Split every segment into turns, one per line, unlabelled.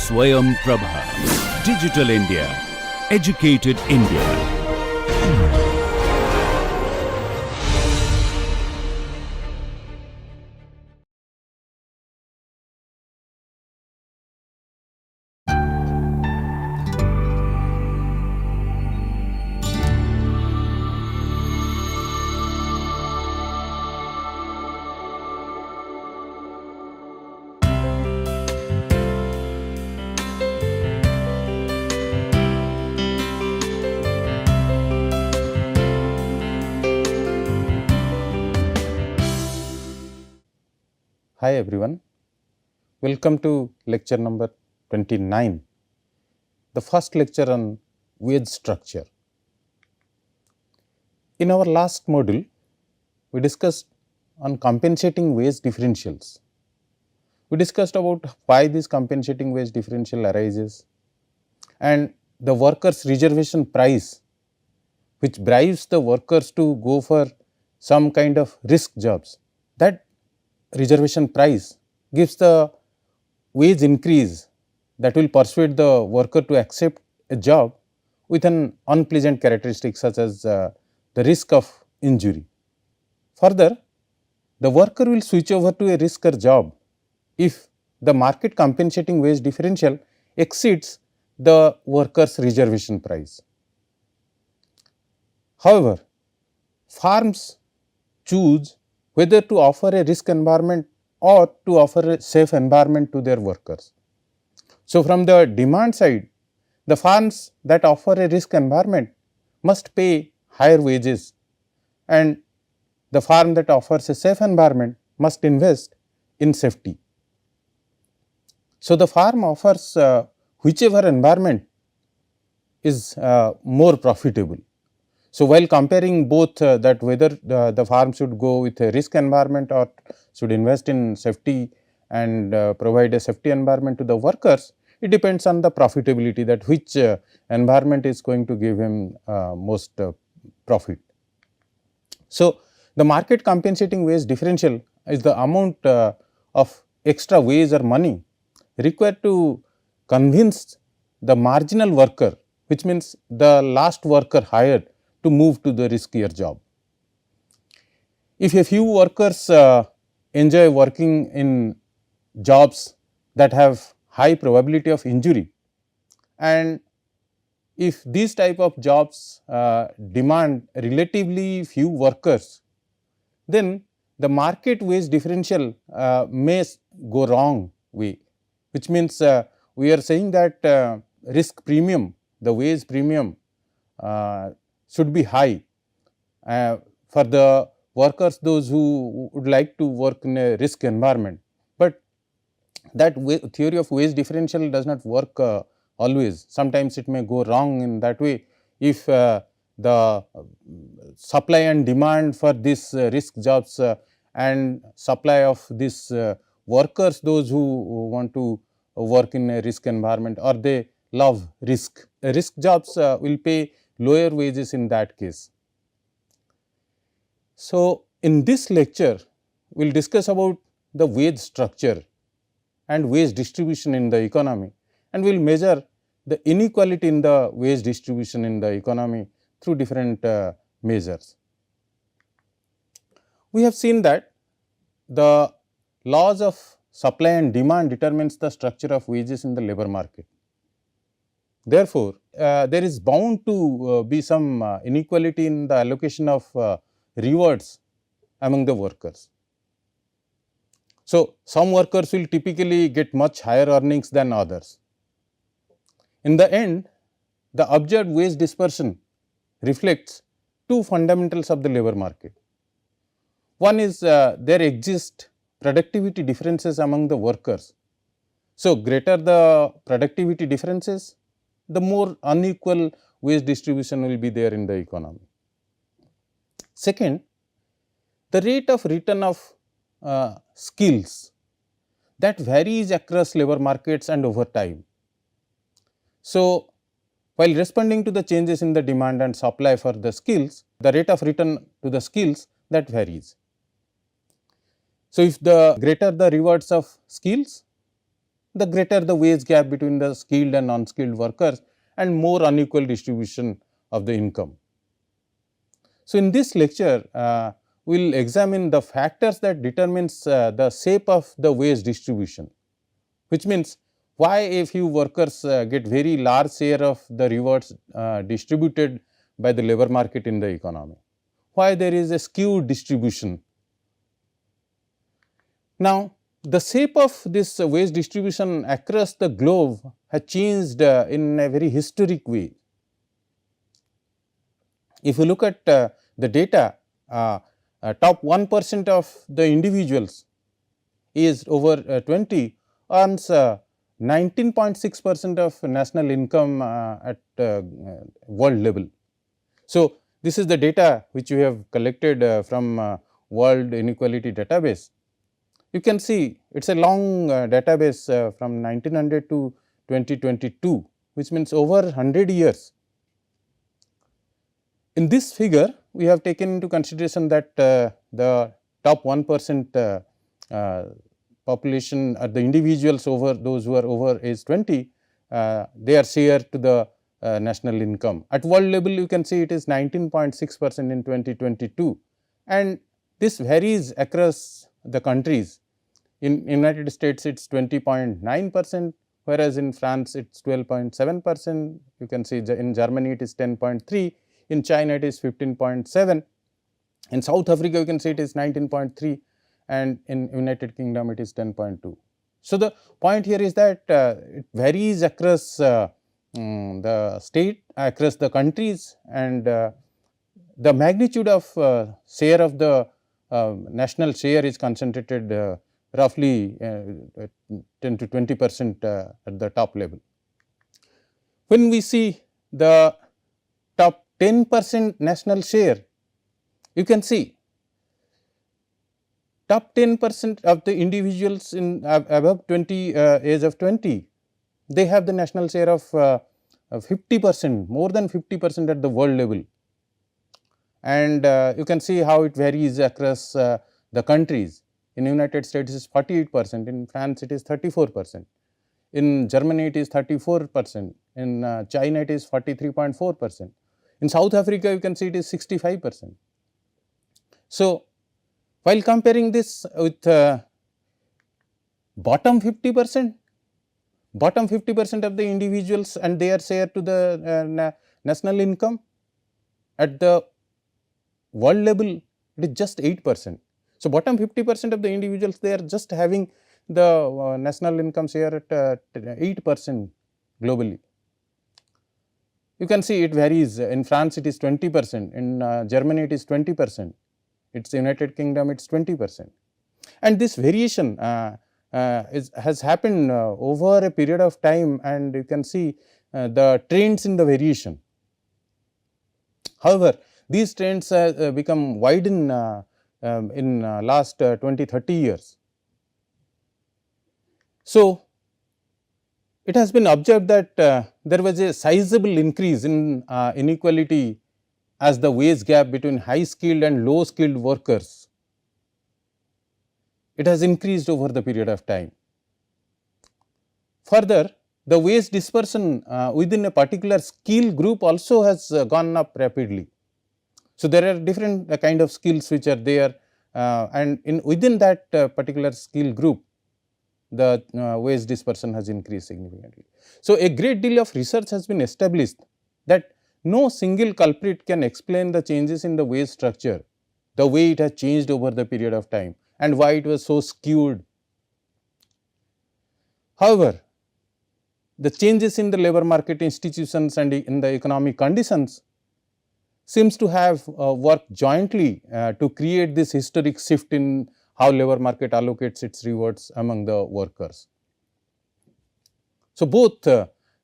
Swayam Prabha. Digital India. Educated India.
Hi everyone, welcome to lecture number 29, the first lecture on wage structure. In our last module, we discussed on compensating wage differentials. We discussed about why this compensating wage differential arises and the workers' reservation price, which bribes the workers to go for some kind of risk jobs. That reservation price gives the wage increase that will persuade the worker to accept a job with an unpleasant characteristic such as the risk of injury. Further, the worker will switch over to a risker job if the market compensating wage differential exceeds the worker's reservation price. However, firms choose whether to offer a risk environment or to offer a safe environment to their workers. So, from the demand side, the firms that offer a risk environment must pay higher wages, and the firm that offers a safe environment must invest in safety. So, the firm offers whichever environment is more profitable. So, while comparing both that whether the firm should go with a risk environment or should invest in safety and provide a safety environment to the workers, it depends on the profitability, that which environment is going to give him most profit. So, the market compensating wage differential is the amount of extra wage or money required to convince the marginal worker, which means the last worker hired, to move to the riskier job. If a few workers enjoy working in jobs that have high probability of injury, and if these type of jobs demand relatively few workers, then the market wage differential may go wrong way, which means we are saying that risk premium, the wage premium should be high for the workers, those who would like to work in a risk environment. But that theory of wage differential does not work always. Sometimes it may go wrong in that way if the supply and demand for this risk jobs and supply of these workers, those who want to work in a risk environment or they love risk. Risk jobs will pay lower wages in that case. So, in this lecture, we will discuss about the wage structure and wage distribution in the economy, and we will measure the inequality in the wage distribution in the economy through different measures. We have seen that the laws of supply and demand determines the structure of wages in the labor market. Therefore, there is bound to be some inequality in the allocation of rewards among the workers. So, some workers will typically get much higher earnings than others. In the end, the observed wage dispersion reflects two fundamentals of the labor market. One is there exist productivity differences among the workers. So, greater the productivity differences, the more unequal wage distribution will be there in the economy. Second, the rate of return of skills that varies across labor markets and over time. So, while responding to the changes in the demand and supply for the skills, the rate of return to the skills that varies. So, if the greater the rewards of skills, the greater the wage gap between the skilled and non-skilled workers and more unequal distribution of the income. So, in this lecture, we will examine the factors that determines the shape of the wage distribution, which means why a few workers get very large share of the rewards distributed by the labor market in the economy, why there is a skewed distribution. Now, the shape of this wage distribution across the globe has changed in a very historic way. If you look at the data, top 1% of the individuals is over 20 earns 19.6% of national income at world level. So, this is the data which we have collected from World Inequality Database. You can see it is a long database from 1900 to 2022, which means over 100 years. In this figure, we have taken into consideration that the top 1% population the individuals over those who are over age 20, their share to the national income. At world level, you can see it is 19.6% in 2022, and this varies across the countries. In United States, it is 20.9%, whereas in France it is 12.7%. You can see in Germany it is 10.3%. In China it is 15.7, in South Africa you can see it is 19.3, and in United Kingdom it is 10.2. So, the point here is that it varies across the state, across the countries, and the magnitude of share of the national share is concentrated roughly 10 to 20% at the top level. When we see the top 10% national share, you can see top 10% of the individuals in above 20 age of 20, they have the national share of 50%, more than 50% at the world level, and you can see how it varies across the countries. In United States it is 48%, in France it is 34%, in Germany it is 34%, in China it is 43.4%. In South Africa, you can see it is 65%. So, while comparing this with bottom 50%, bottom 50% of the individuals and their share to the national income, at the world level it is just 8%. So, bottom 50% of the individuals, they are just having the national income share at 8% globally. You can see it varies. In France it is 20%, in Germany it is 20%, its United Kingdom it is 20%, and this variation has happened over a period of time, and you can see the trends in the variation. However, these trends have become widen in last 20-30 years. So, it has been observed that there was a sizable increase in inequality as the wage gap between high skilled and low skilled workers, it has increased over the period of time. Further, the wage dispersion within a particular skill group also has gone up rapidly. So, there are different kind of skills which are there, and within that particular skill group, the wage dispersion has increased significantly. So, a great deal of research has been established that no single culprit can explain the changes in the wage structure, the way it has changed over the period of time and why it was so skewed. However, the changes in the labor market institutions and in the economic conditions seems to have worked jointly to create this historic shift in how labor market allocates its rewards among the workers. So, both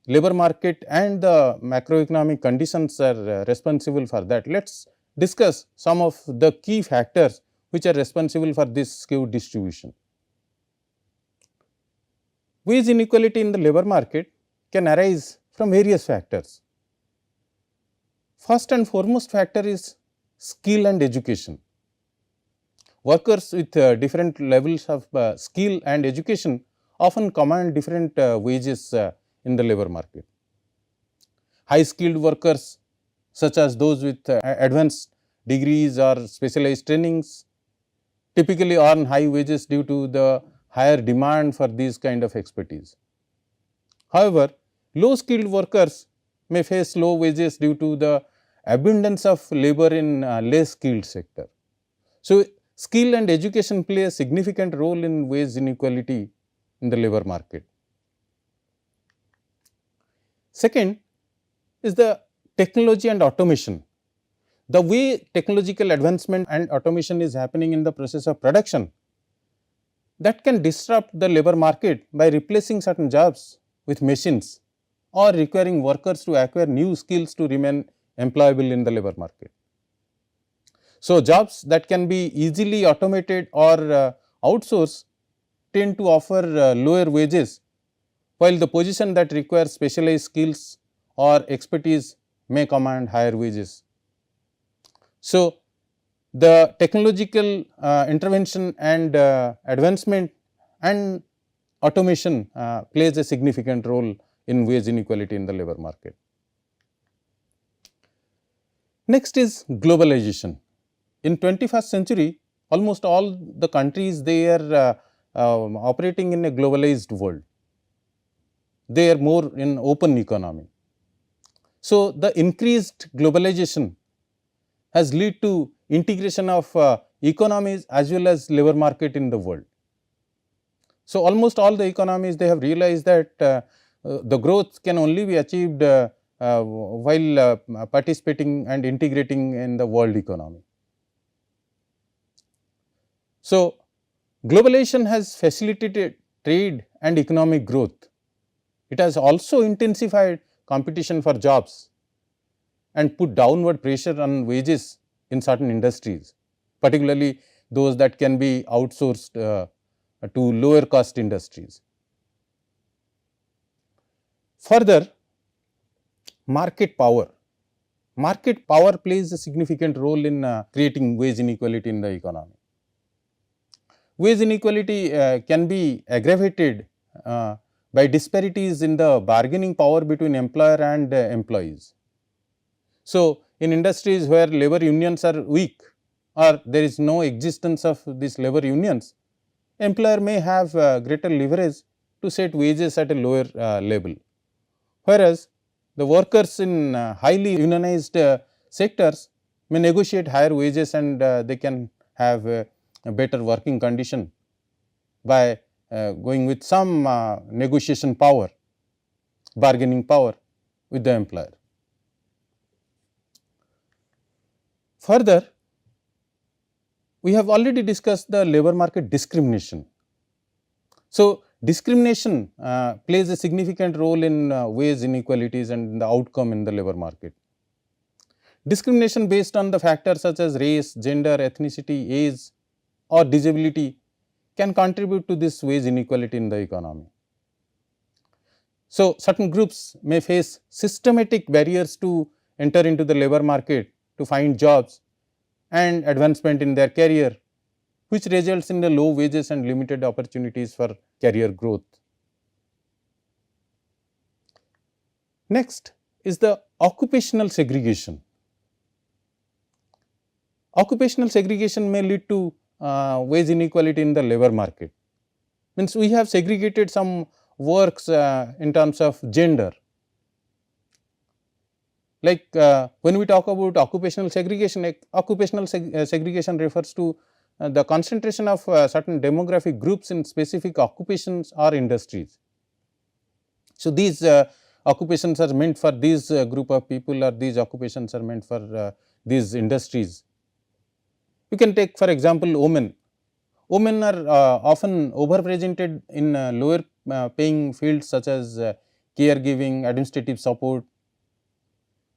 labor market and the macroeconomic conditions are responsible for that. Let us discuss some of the key factors which are responsible for this skewed distribution. Wage inequality in the labor market can arise from various factors. First and foremost factor is skill and education. Workers with different levels of skill and education often command different wages in the labor market. High skilled workers such as those with advanced degrees or specialized trainings typically earn high wages due to the higher demand for these kind of expertise. However, low skilled workers may face low wages due to the abundance of labor in less skilled sector. So, skill and education play a significant role in wage inequality in the labor market. Second is the technology and automation. The way technological advancement and automation is happening in the process of production, that can disrupt the labor market by replacing certain jobs with machines or requiring workers to acquire new skills to remain employable in the labor market. So, jobs that can be easily automated or outsourced tend to offer lower wages, while the position that requires specialized skills or expertise may command higher wages. So, the technological intervention and advancement and automation plays a significant role in wage inequality in the labor market. Next is globalization. In 21st century, almost all the countries, they are operating in a globalized world. They are more in open economy. So, the increased globalization has led to integration of economies as well as labor market in the world. So, almost all the economies, they have realized that the growth can only be achieved while participating and integrating in the world economy. So, globalization has facilitated trade and economic growth. It has also intensified competition for jobs and put downward pressure on wages in certain industries, particularly those that can be outsourced to lower cost industries. Further, market power. Market power plays a significant role in creating wage inequality in the economy. Wage inequality can be aggravated by disparities in the bargaining power between employer and employees. So, in industries where labor unions are weak or there is no existence of these labor unions, employer may have greater leverage to set wages at a lower level. Whereas, the workers in highly unionized sectors may negotiate higher wages and they can have a better working condition by going with some negotiation power, bargaining power with the employer. Further, we have already discussed the labor market discrimination. So, discrimination plays a significant role in wage inequalities and the outcome in the labor market. Discrimination based on the factors such as race, gender, ethnicity, age or disability can contribute to this wage inequality in the economy. So, certain groups may face systematic barriers to enter into the labor market to find jobs and advancement in their career, which results in the low wages and limited opportunities for career growth. Next is the occupational segregation. Occupational segregation may lead to wage inequality in the labor market. Means we have segregated some works in terms of gender. Like when we talk about occupational segregation, segregation refers to the concentration of certain demographic groups in specific occupations or industries. So, these occupations are meant for these group of people or these occupations are meant for these industries. You can take for example, women. Women are often overrepresented in lower paying fields such as caregiving, administrative support,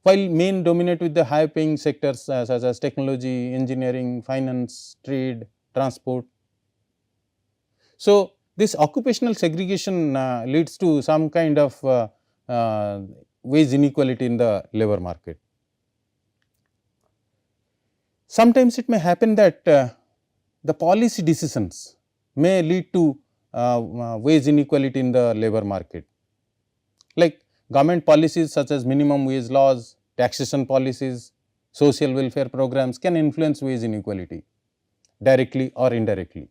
while men dominate with the high paying sectors such as technology, engineering, finance, trade, transport. So, this occupational segregation leads to some kind of wage inequality in the labor market. Sometimes it may happen that the policy decisions may lead to wage inequality in the labor market. Like government policies such as minimum wage laws, taxation policies, social welfare programs can influence wage inequality directly or indirectly.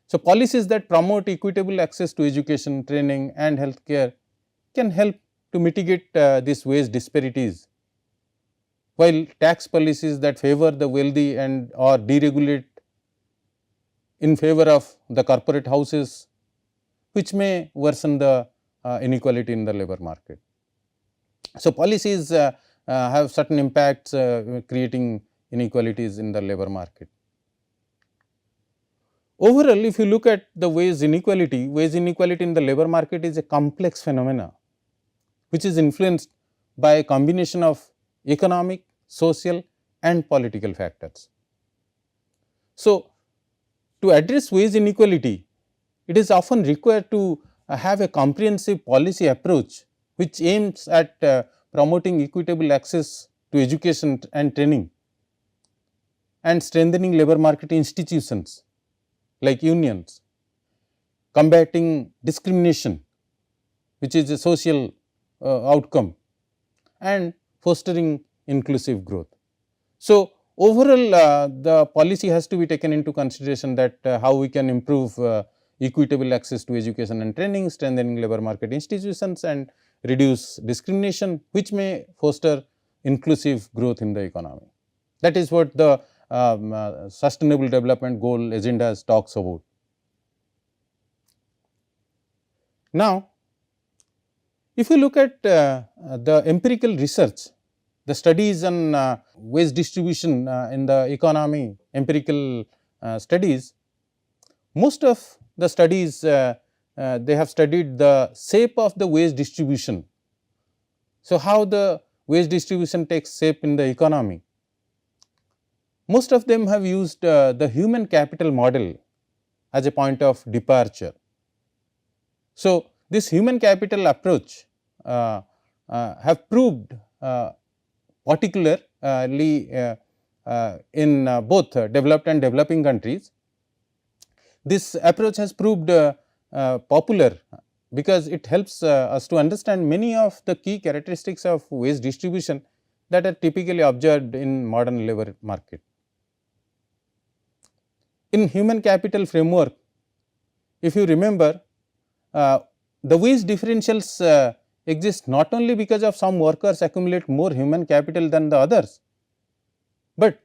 So, policies that promote equitable access to education, training and healthcare can help to mitigate these wage disparities, while tax policies that favor the wealthy and or deregulate in favor of the corporate houses, which may worsen the inequality in the labor market. So, policies have certain impacts creating inequalities in the labor market. Overall, if you look at the wage inequality in the labor market is a complex phenomena, which is influenced by a combination of economic, social and political factors. So, to address wage inequality, it is often required to have a comprehensive policy approach, which aims at promoting equitable access to education and training and strengthening labor market institutions like unions, combating discrimination, which is a social outcome, and fostering inclusive growth. So, overall the policy has to be taken into consideration that how we can improve equitable access to education and training, strengthening labor market institutions and reduce discrimination, which may foster inclusive growth in the economy. That is what the sustainable development goal agenda talks about. Now, if you look at the empirical research, the studies on wage distribution in the economy, empirical studies, most of the studies they have studied the shape of the wage distribution. So, how the wage distribution takes shape in the economy. Most of them have used the human capital model as a point of departure. So, this human capital approach have proved particularly in both developed and developing countries. This approach has proved popular because it helps us to understand many of the key characteristics of wage distribution that are typically observed in modern labor market. In human capital framework, if you remember, the wage differentials exist not only because of some workers accumulate more human capital than the others, but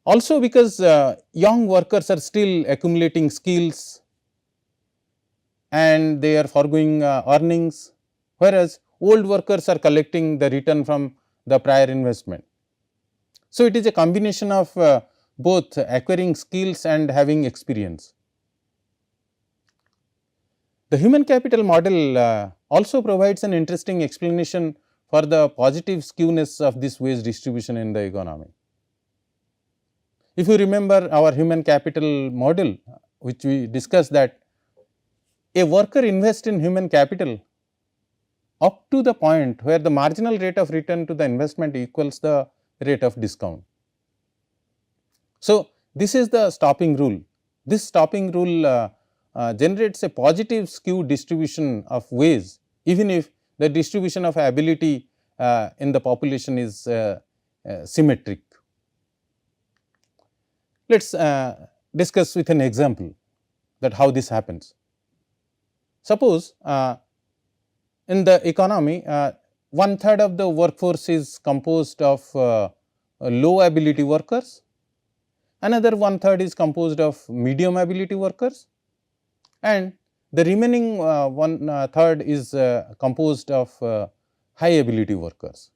also because young workers are still accumulating skills and they are foregoing earnings, whereas old workers are collecting the return from the prior investment. So, it is a combination of both acquiring skills and having experience. The human capital model also provides an interesting explanation for the positive skewness of this wage distribution in the economy. If you remember our human capital model, which we discussed, that a worker invests in human capital up to the point where the marginal rate of return to the investment equals the rate of discount. So, this is the stopping rule. This stopping rule generates a positive skew distribution of wage, even if the distribution of ability in the population is symmetric. Let us discuss with an example that how this happens. Suppose in the economy, 1/3 of the workforce is composed of low ability workers, another 1/3 is composed of medium ability workers, and the remaining 1/3 is composed of high ability workers.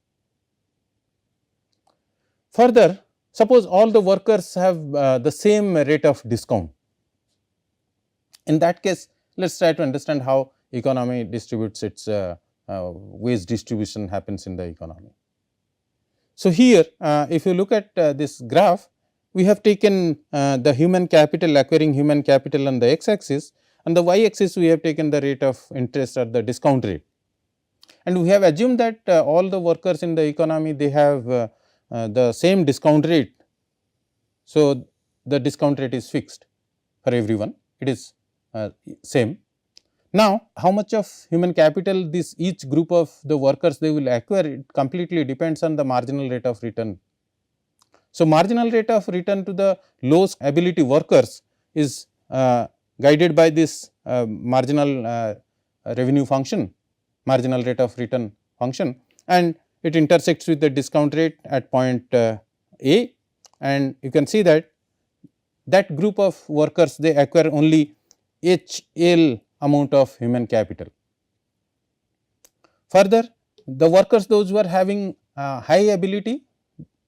Further, suppose all the workers have the same rate of discount. In that case, let us try to understand how economy distributes its wage distribution happens in the economy. So, here if you look at this graph, we have taken the human capital, acquiring human capital on the x axis, and the y axis we have taken the rate of interest or the discount rate. And we have assumed that all the workers in the economy, they have the same discount rate. So, the discount rate is fixed for everyone, it is same. Now, how much of human capital this each group of the workers they will acquire, it completely depends on the marginal rate of return. So, marginal rate of return to the lowest ability workers is guided by this marginal revenue function, marginal rate of return function, and it intersects with the discount rate at point A, and you can see that that group of workers they acquire only HL amount of human capital. Further, the workers those who are having high ability,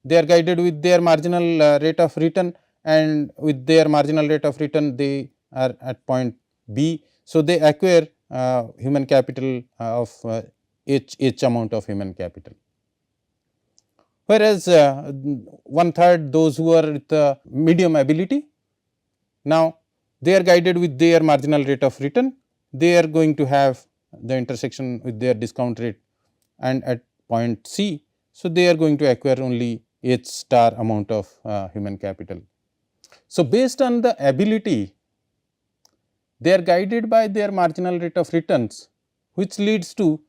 they are guided with their marginal rate of return, and with their marginal rate of return they are at point B. So, they acquire human capital of H amount of human capital. Whereas, one third those who are with medium ability, now they are guided with their marginal rate of return, they are going to have the intersection with their discount rate and at point C. So, they are going to acquire only H star amount of human capital. So, based on the ability, they are guided by their marginal rate of returns, which leads to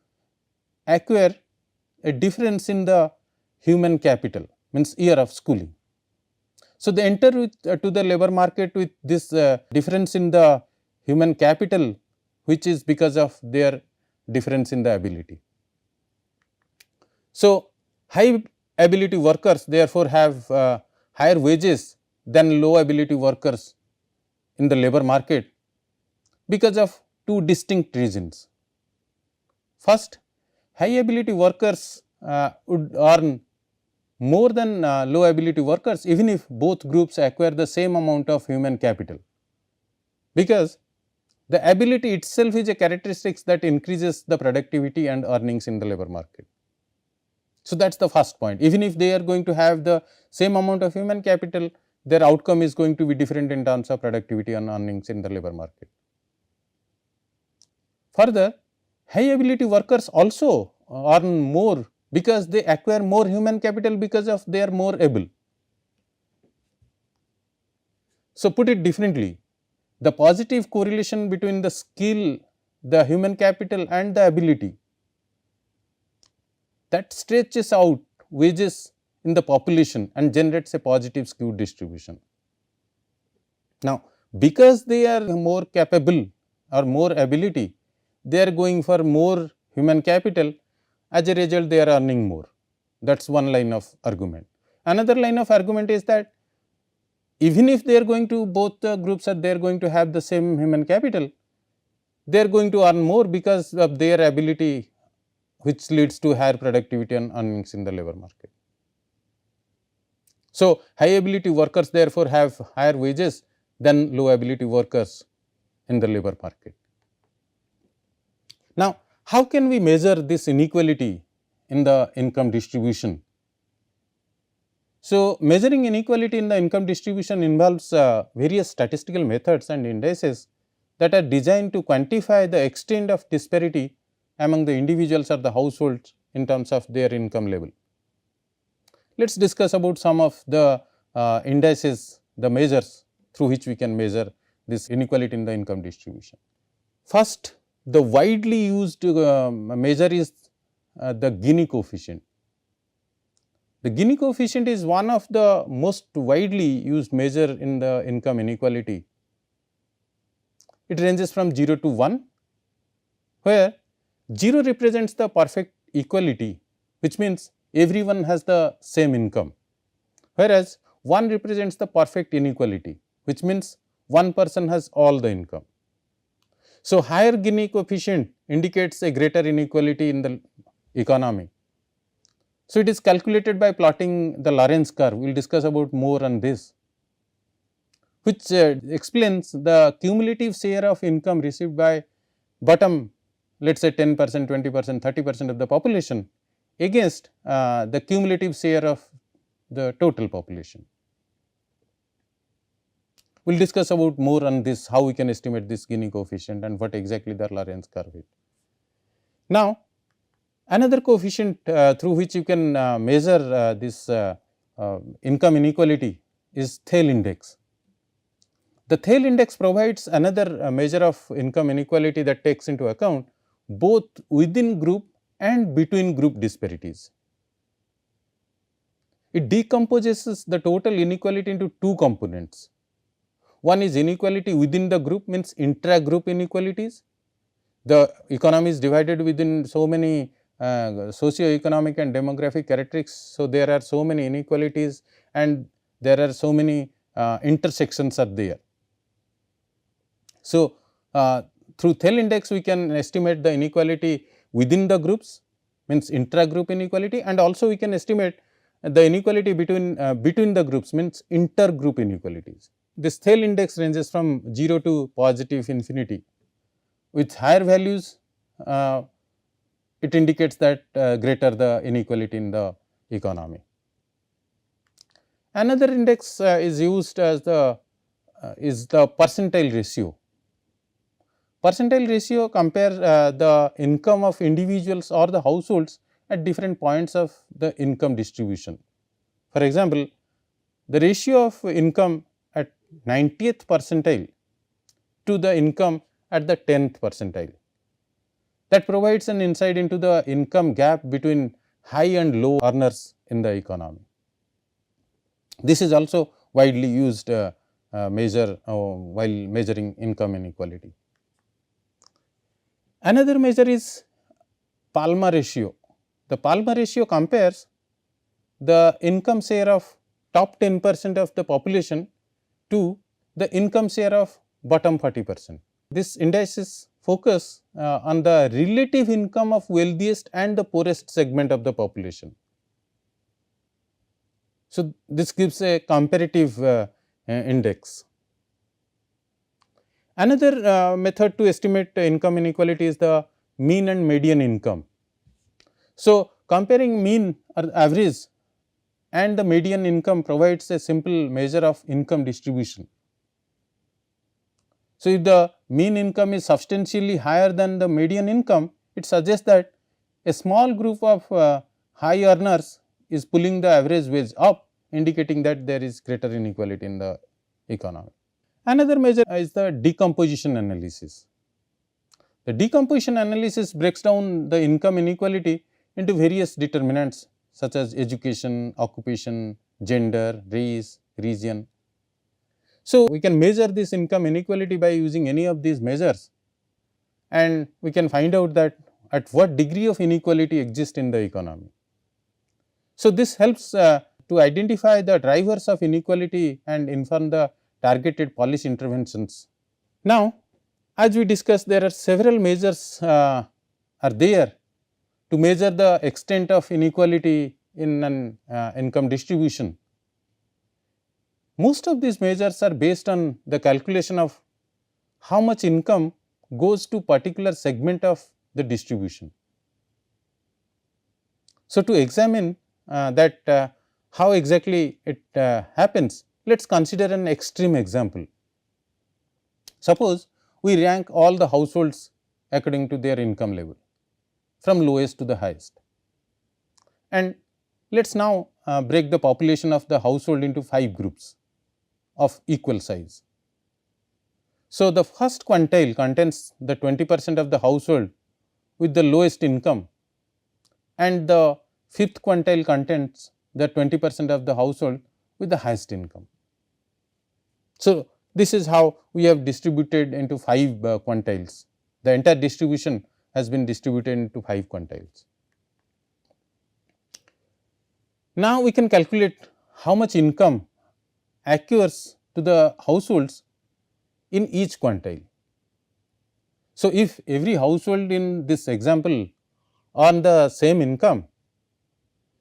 acquire a difference in the human capital, means year of schooling. So, they enter with, to the labor market with this difference in the human capital, which is because of their difference in the ability. So, high ability workers therefore have higher wages than low ability workers in the labor market because of two distinct reasons. First, high ability workers would earn more than low ability workers even if both groups acquire the same amount of human capital, because the ability itself is a characteristic that increases the productivity and earnings in the labor market. So, that is the first point. Even if they are going to have the same amount of human capital, their outcome is going to be different in terms of productivity and earnings in the labor market. Further, high ability workers also earn more because they acquire more human capital because of they are more able. So, put it differently, the positive correlation between the skill, the human capital and the ability, that stretches out wages in the population and generates a positive skewed distribution. Now, because they are more capable or more ability, they are going for more human capital, as a result they are earning more. That is one line of argument. Another line of argument is that even if they are going to, both the groups are they are going to have the same human capital, they are going to earn more because of their ability, which leads to higher productivity and earnings in the labor market. So, high ability workers therefore have higher wages than low ability workers in the labor market. Now, how can we measure this inequality in the income distribution? So, measuring inequality in the income distribution involves various statistical methods and indices that are designed to quantify the extent of disparity among the individuals or the households in terms of their income level. Let us discuss about some of the indices, the measures through which we can measure this inequality in the income distribution. First, the widely used measure is the Gini coefficient. The Gini coefficient is one of the most widely used measure in the income inequality. It ranges from 0 to 1, where 0 represents the perfect equality, which means everyone has the same income, whereas 1 represents the perfect inequality, which means one person has all the income. So, higher Gini coefficient indicates a greater inequality in the economy. So, it is calculated by plotting the Lorenz curve. We will discuss about more on this, which explains the cumulative share of income received by bottom, let us say 10%, 20%, 30% of the population against the cumulative share of the total population. We will discuss about more on this, how we can estimate this Gini coefficient and what exactly the Lorenz curve is. Now, another coefficient through which you can measure this income inequality is Thel index. The Thale index provides another measure of income inequality that takes into account both within group and between group disparities. It decomposes the total inequality into two components. One is inequality within the group, means intra-group inequalities. The economy is divided within so many socio-economic and demographic characteristics. So, there are so many inequalities and there are so many intersections are there. So, through Thale index we can estimate the inequality within the groups, means intra-group inequality, and also we can estimate the inequality between the groups, means inter-group inequalities. This Thale index ranges from 0 to positive infinity. With higher values, it indicates that greater the inequality in the economy. Another index is used as the percentile ratio. Percentile ratio compares the income of individuals or the households at different points of the income distribution. For example, the ratio of income at 90th percentile to the income at the 10th percentile, that provides an insight into the income gap between high and low earners in the economy. This is also widely used measure while measuring income inequality. Another measure is Palmer ratio. The Palmer ratio compares the income share of top 10% of the population to the income share of bottom 40%. This indices focus on the relative income of wealthiest and the poorest segment of the population. So, this gives a comparative index. Another method to estimate income inequality is the mean and median income. So, comparing mean or average and the median income provides a simple measure of income distribution. So, if the mean income is substantially higher than the median income, it suggests that a small group of high earners is pulling the average wage up, indicating that there is greater inequality in the economy. Another measure is the decomposition analysis. The decomposition analysis breaks down the income inequality into various determinants such as education, occupation, gender, race, region. So, we can measure this income inequality by using any of these measures, and we can find out that at what degree of inequality exists in the economy. So, this helps to identify the drivers of inequality and inform the targeted policy interventions. Now, as we discussed, there are several measures are there to measure the extent of inequality in an income distribution. Most of these measures are based on the calculation of how much income goes to particular segment of the distribution. So, to examine that how exactly it happens, let us consider an extreme example. Suppose we rank all the households according to their income level from lowest to the highest, and let us now break the population of the household into 5 groups of equal size. So, the first quintile contains the 20% of the household with the lowest income, and the fifth quintile contains the 20% of the household with the highest income. So, this is how we have distributed into 5 quintiles. The entire distribution has been distributed into 5 quintiles. Now, we can calculate how much income accrues to the households in each quintile. So, if every household in this example earn the same income,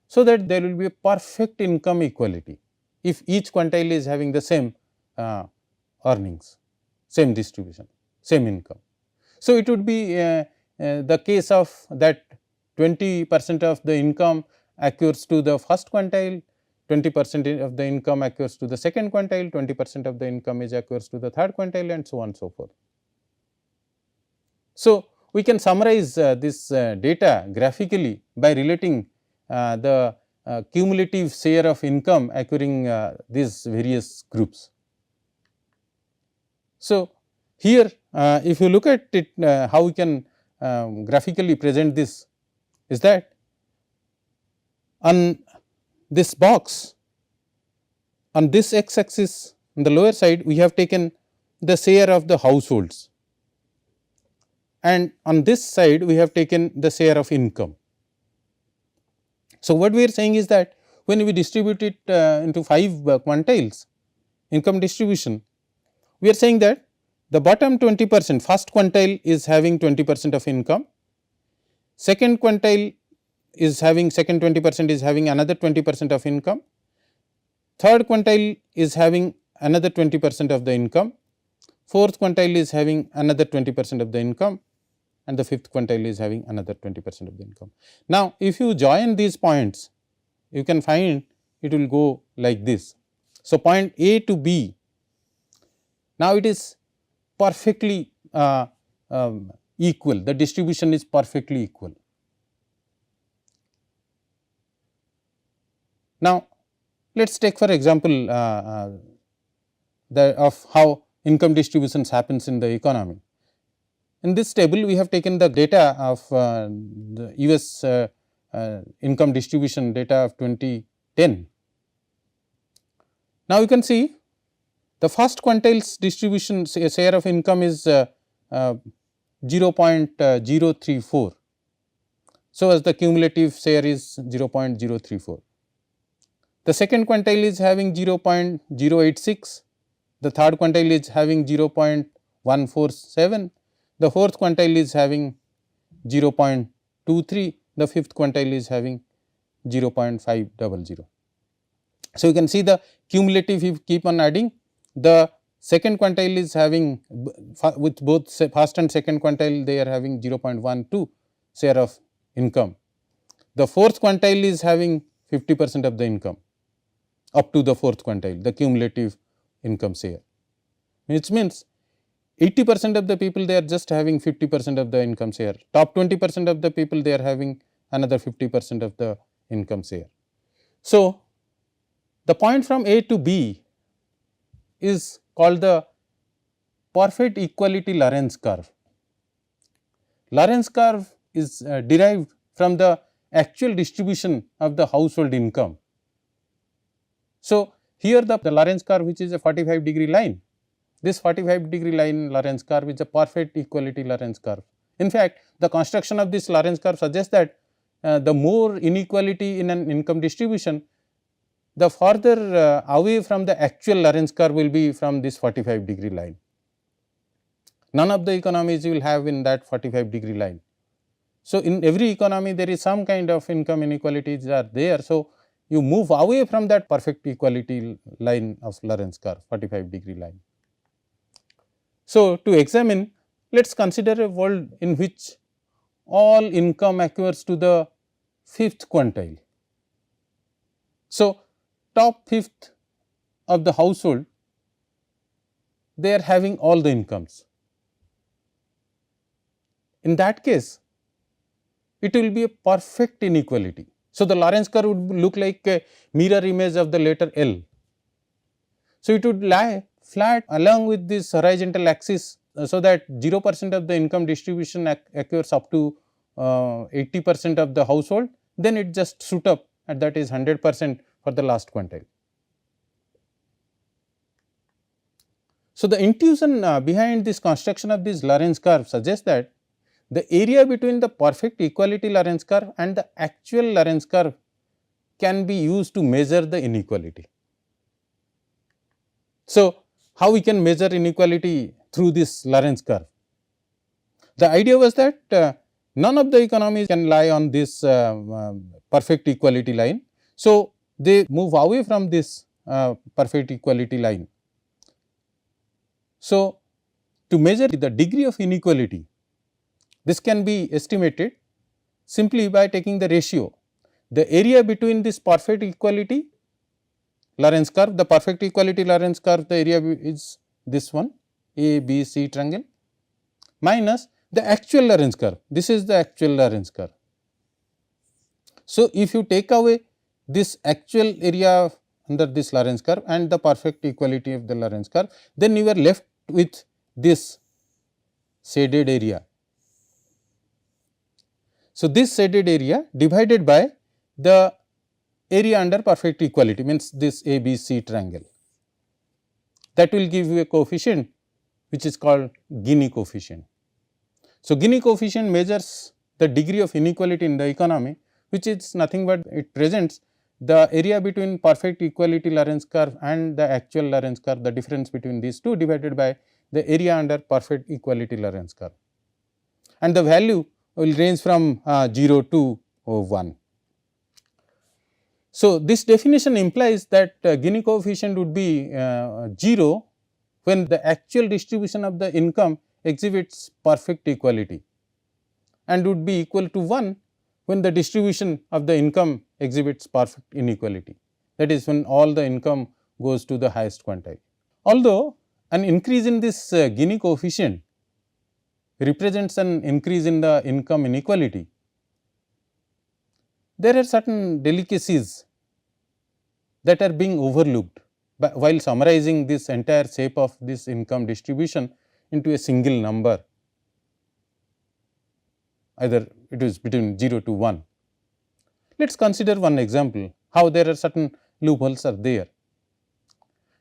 so that there will be a perfect income equality if each quintile is having the same earnings, same distribution, same income. So, it would be the case of that 20% of the income accrues to the first quintile, 20% of the income accrues to the second quintile, 20% of the income is accrues to the third quintile, and so on and so forth. So, we can summarize this data graphically by relating the cumulative share of income accruing these various groups. So, here if you look at it, how we can graphically present this is that on this box, on this x axis on the lower side, we have taken the share of the households, and on this side we have taken the share of income. So, what we are saying is that when we distribute it into 5 quantiles income distribution, we are saying that the bottom 20%, first quintile is having 20% of income, second quintile is having, second 20% is having another 20% of income, third quintile is having another 20% of the income, fourth quintile is having another 20% of the income, and the fifth quintile is having another 20% of the income. Now, if you join these points, you can find it will go like this. So, point A to B, now it is perfectly equal, the distribution is perfectly equal. Now, let us take for example of how income distributions happens in the economy. In this table, we have taken the data of the US income distribution data of 2010. Now, you can see the first quintile's distribution share of income is 0.034. So, as the cumulative share is 0.034. The second quintile is having 0.086, the third quintile is having 0.147, the fourth quintile is having 0.23, the fifth quintile is having 0.500. So, you can see the cumulative, if you keep on adding, the second quintile is having, with both first and second quintile they are having 0.12 share of income. The fourth quintile is having 50% of the income up to the fourth quintile, the cumulative income share, which means 80% of the people they are just having 50% of the income share, top 20% of the people they are having another 50% of the income share. So, the point from A to B is called the perfect equality Lorentz curve. Lorentz curve is derived from the actual distribution of the household income. So, here the Lorentz curve, which is a 45-degree line, this 45-degree line Lorentz curve is a perfect equality Lorentz curve. In fact, the construction of this Lorentz curve suggests that the more inequality in an income distribution, the further away from the actual Lorentz curve will be from this 45-degree line. None of the economies you will have in that 45-degree line. So, in every economy there is some kind of income inequalities are there. So, you move away from that perfect equality line of Lorentz curve, 45-degree line. So, to examine, let us consider a world in which all income accrues to the fifth quintile. So, top fifth of the household, they are having all the incomes. In that case, it will be a perfect inequality. So, the Lorentz curve would look like a mirror image of the letter L. So, it would lie flat along with this horizontal axis, so that 0% of the income distribution occurs up to 80% of the household, then it just shoot up, and that is 100% for the last quintile. So, the intuition behind this construction of this Lorentz curve suggests that the area between the perfect equality Lorentz curve and the actual Lorentz curve can be used to measure the inequality. So, how we can measure inequality through this Lorentz curve? The idea was that none of the economies can lie on this perfect equality line. So, they move away from this perfect equality line. So, to measure the degree of inequality, this can be estimated simply by taking the ratio, the area between this perfect equality Lorentz curve, the perfect equality Lorentz curve, the area is this one, A, B, C triangle, minus the actual Lorentz curve, this is the actual Lorentz curve. So, if you take away this actual area under this Lorentz curve and the perfect equality of the Lorentz curve, then you are left with this shaded area. So, this shaded area divided by the area under perfect equality, means this ABC triangle, that will give you a coefficient which is called Gini coefficient. So, Gini coefficient measures the degree of inequality in the economy, which is nothing but it presents the area between perfect equality Lorentz curve and the actual Lorentz curve, the difference between these two divided by the area under perfect equality Lorentz curve, and the value will range from 0 to 1. So, this definition implies that Gini coefficient would be 0 when the actual distribution of the income exhibits perfect equality, and would be equal to 1 when the distribution of the income exhibits perfect inequality, that is when all the income goes to the highest quantile. Although an increase in this Gini coefficient represents an increase in the income inequality, there are certain delicacies that are being overlooked while summarizing this entire shape of this income distribution into a single number, either it is between 0 to 1. Let us consider one example how there are certain loopholes are there.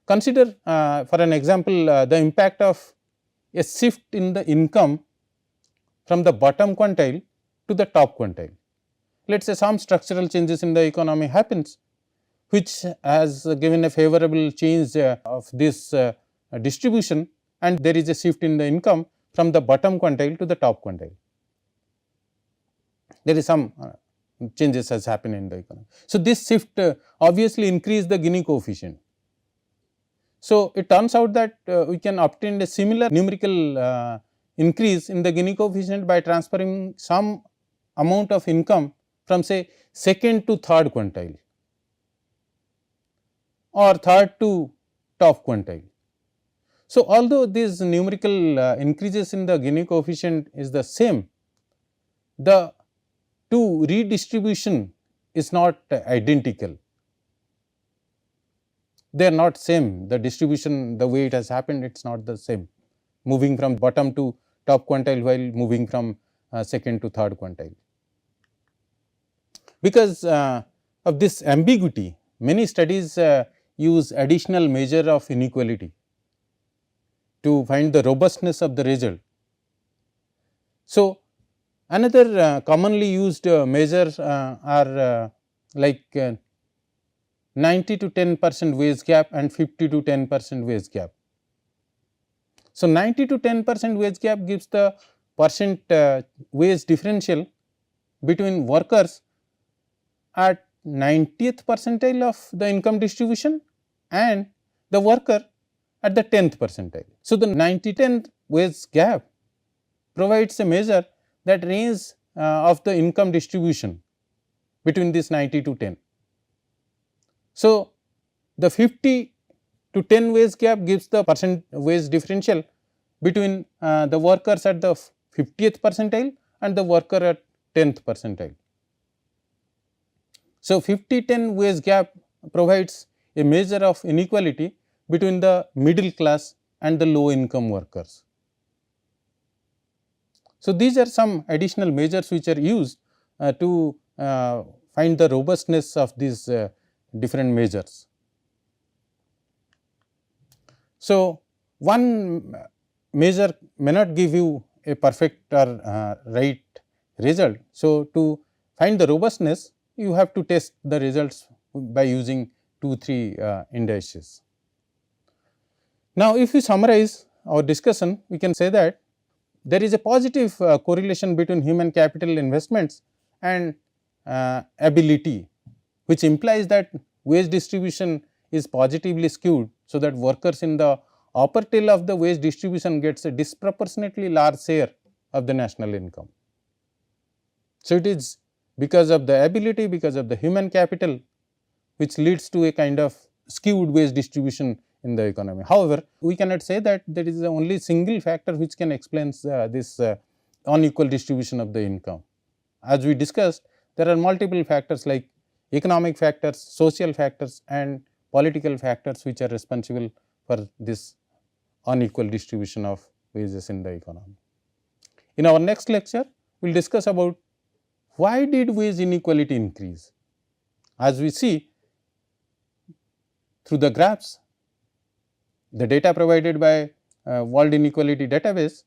Consider for an example the impact of a shift in the income from the bottom quantile to the top quantile. Let us say some structural changes in the economy happens, which has given a favorable change of this distribution, and there is a shift in the income from the bottom quantile to the top quantile. There is some changes has happened in the economy. So, this shift obviously increase the Gini coefficient. So, it turns out that we can obtain a similar numerical increase in the Gini coefficient by transferring some amount of income from say second to third quantile or third to top quantile. So, although these numerical increases in the Gini coefficient is the same, the two redistribution is not identical. They are not same, the distribution, the way it has happened, it is not the same, moving from bottom to top quantile while moving from second to third quantile. Because of this ambiguity, many studies use additional measure of inequality to find the robustness of the result. So, another commonly used measures are like 90 to 10% wage gap and 50 to 10% wage gap. So, 90 to 10% wage gap gives the percent wage differential between workers at 90th percentile of the income distribution and the worker at the 10th percentile. So, the 90-10 wage gap provides a measure that range of the income distribution between this 90 to 10. So, the 50 to 10 wage gap gives the percent wage differential between the workers at the 50th percentile and the worker at 10th percentile. So, 50-10 wage gap provides a measure of inequality between the middle class and the low income workers. So, these are some additional measures which are used to find the robustness of these different measures. So, one measure may not give you a perfect or right result. So, to find the robustness, you have to test the results by using 2-3 indices. Now, if we summarize our discussion, we can say that there is a positive correlation between human capital investments and ability, which implies that wage distribution is positively skewed, so that workers in the upper tail of the wage distribution gets a disproportionately large share of the national income. So, it is because of the ability, because of the human capital, which leads to a kind of skewed wage distribution in the economy. However, we cannot say that there is only single factor which can explain this unequal distribution of the income. As we discussed, there are multiple factors like economic factors, social factors and political factors which are responsible for this unequal distribution of wages in the economy. In our next lecture, we will discuss about why did wage inequality increase. As we see through the graphs, the data provided by World Inequality Database,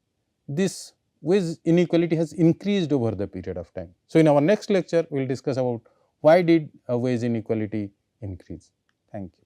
this wage inequality has increased over the period of time. So, in our next lecture, we will discuss about why did wage inequality increase. Thank you.